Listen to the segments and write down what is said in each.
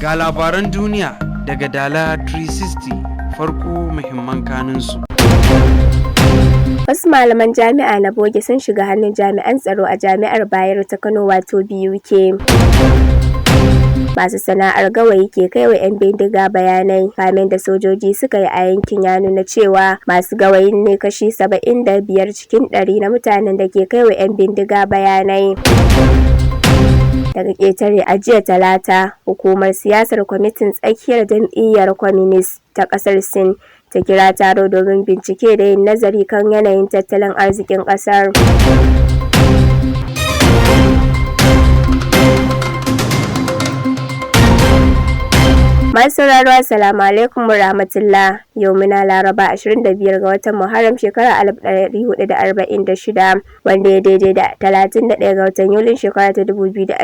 Ga labaran duniya daga Dala 360 farko muhimman kanunsu. Wasu malaman jami'a na bogi sun shiga hannun jami'an tsaro a Jami'ar Bayero ta Kano wato BUK. Masu sana'ar gawayi ke kai wa 'yan bindiga bayanai. Kamen da sojoji suka yi a yankin ya nuna cewa masu gawayin ne kashi 75 cikin 100 na mutanen da ke kai wa 'yan bindiga bayanai. Daga ƙetare a jiya Talata, hukumar siyasar kwamitin tsakiyar jam'iyyar Communist ta ƙasar Sin ta kira taro domin bincike da yin nazari kan yanayin tattalin arzikin ƙasar. Masu sauraro assalamu alaikum warahmatullah. Yau muna Laraba 25 ga watan Muharram shekarar 1446 wanda ya daidai da 31 ga watan Yulin shekara ta 2024.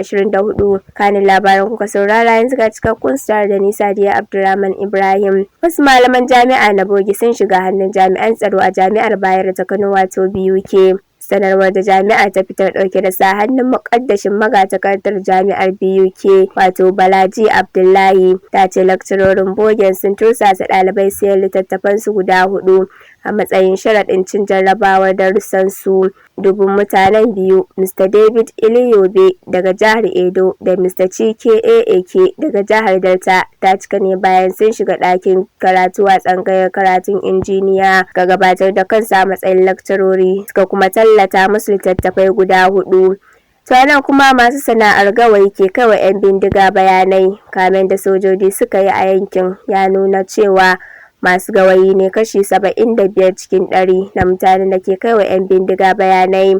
Kanin labaran kuka saurara yanzu ga cikakkun star da nisa da Abdulrahman Ibrahim. Wasu malaman jami'a na bogi sun shiga hannun jami'an tsaro a Jami'ar Bayero ta Kano wato BUK. Sanarwar da jami'ar ta fitar dauke da sa hannun mukaddashin magatakardar jami'ar BUK wato Balaji Abdullahi ta ce lakcarorin bogen sun tursasa ɗalibai siyan littattafan su guda 4 a matsayin sharaɗin cin jarrabawar darussan su. Dubun mutanen biyu, Mr. David Iliyobe daga jihar Edo da Mr. Chike Aake daga jihar Delta ta cika ne bayan sun shiga ɗakin karatu a tsangayar karatun injiniya ga gabatar da kansa a matsayin lakcarori suka kuma tallata musu littattafai guda 4. To nan kuma masu sana'ar gawayi ke kaiwa 'yan bindiga bayanai. Kamen da sojoji suka yi a yankin ya nuna cewa masu gawayi ne kashi 75 cikin 100 na mutanen da ke kaiwa 'yan bindiga bayanai.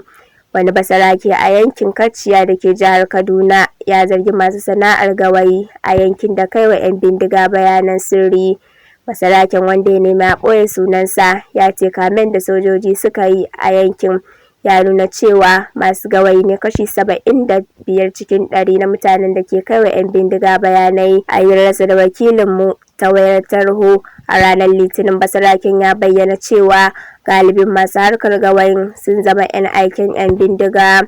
Wani basarake a yankin Kaciya da ke jihar Kaduna ya zargi masu sana'ar gawayi a yankin da kaiwa 'yan bindiga bayanan sirri. Basaraken wanda ya nemi a ɓoye sunansa ya ce kamen da sojoji suka yi a yankin ya nuna cewa masu gawayi ne kashi 75 cikin 100 na mutanen da ke kaiwa 'yan bindiga bayanai. A hirarsa da wakilinmu ta wayar tarho a ranar Litinin, basaraken ya bayyana cewa galibin masu harkar gawayin sun zama 'yan aikin 'yan bindiga.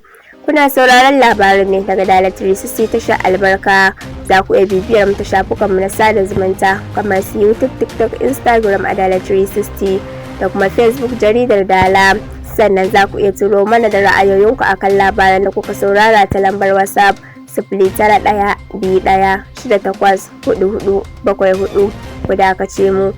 Kuna sauraron labarin ne daga Dala 360 tashar albarka. Za ku iya bibiyar mu ta shafukanmu na sada zumunta kamar su YouTube, TikTok, Instagram a Dala 360 da kuma Facebook jaridar Dala. Sannan za ku iya turo mana da ra'ayoyinku akan labaran da kuka saurara ta lambar WhatsApp 09121684474. Ku dakace mu.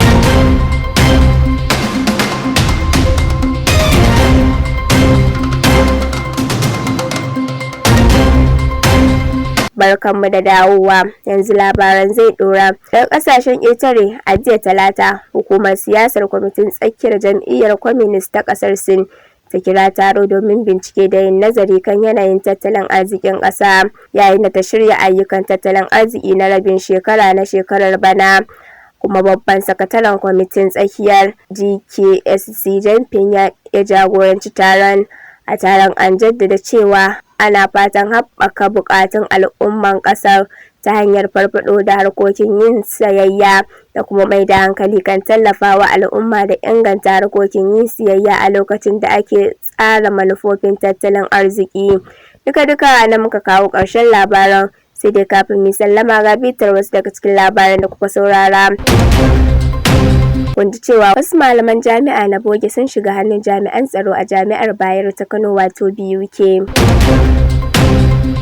Barkanmu da dawowa, yanzu labaran zai dora. Daga kasashen ƙetare a jiya Talata, hukumar siyasar kwamitin tsakiyar jam'iyyar Communist ta ƙasar Sin ta kira taro domin bincike da yin nazari kan yanayin tattalin arzikin ƙasa yayin da ta shirya ayyukan tattalin arziki na rabin shekara na shekarar bana. Kuma babban sakataren kwamitin tsakiyar GKSC Jamfin ya jagoranci taron. A taron an jaddada cewa ana fatan haɓaka buƙatun al'umman ƙasar ta hanyar farfaɗo da harkokin yin sayayya da kuma mai da hankali kan tallafawa al'umma da inganta harkokin yin siyayya a lokacin da ake tsara manufofin tattalin arziki. Duka-duka na muka kawo ƙarshen labaran, sai dai kafin mu sallama ga bitar wasu daga cikin labaran da kuka saurara. Kun ji cewa wasu malaman jami'a na bogi sun shiga hannun jami'an tsaro a Jami'ar Bayero ta Kano wato BUK.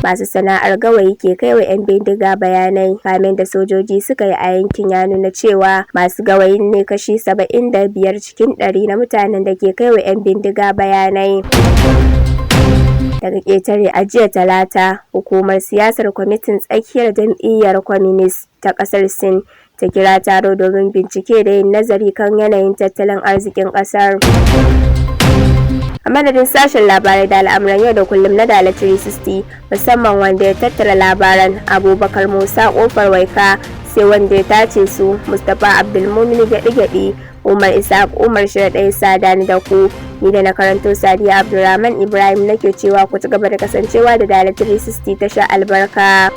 Masu sana'ar gawayi ke kai wa 'yan bindiga bayanai. Kamen da sojoji suka yi a yankin ya nuna cewa masu gawayin ne kashi 75 cikin 100 na mutanen da ke kai wa 'yan bindiga bayanai. Daga ƙetare a jiya Talata, hukumar siyasar kwamitin tsakiyar jam'iyyar Communist ta ƙasar Sin ta kira taro domin bincike da yin nazari kan yanayin tattalin arzikin ƙasar. A madadin sashen labarai da al'amuran yau da kullum na Dala 360 musamman wanda ya tattara labaran Abubakar Musa Kofar Waika, sai wanda ya tace su Mustapha Abdulmumin Gyaɗi-Gyaɗi, Umar Isaac Umar Shirɗai Sadani da ku. Ni da na karanto Sadiya Abdulrahman Ibrahim nake cewa ku ci gaba da kasancewa da Dala 360 tashar albarka.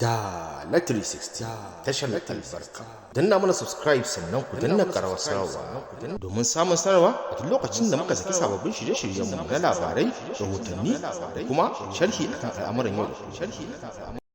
da na 360 tashar albarka. Danna mana subscribe sannan ku danna ƙarawar sanarwa domin samun sanarwa a duk lokacin da muka saki sababbin shirye-shiryenmu na labarai, rahotanni da kuma sharhi akan al'amuran yau da kullum.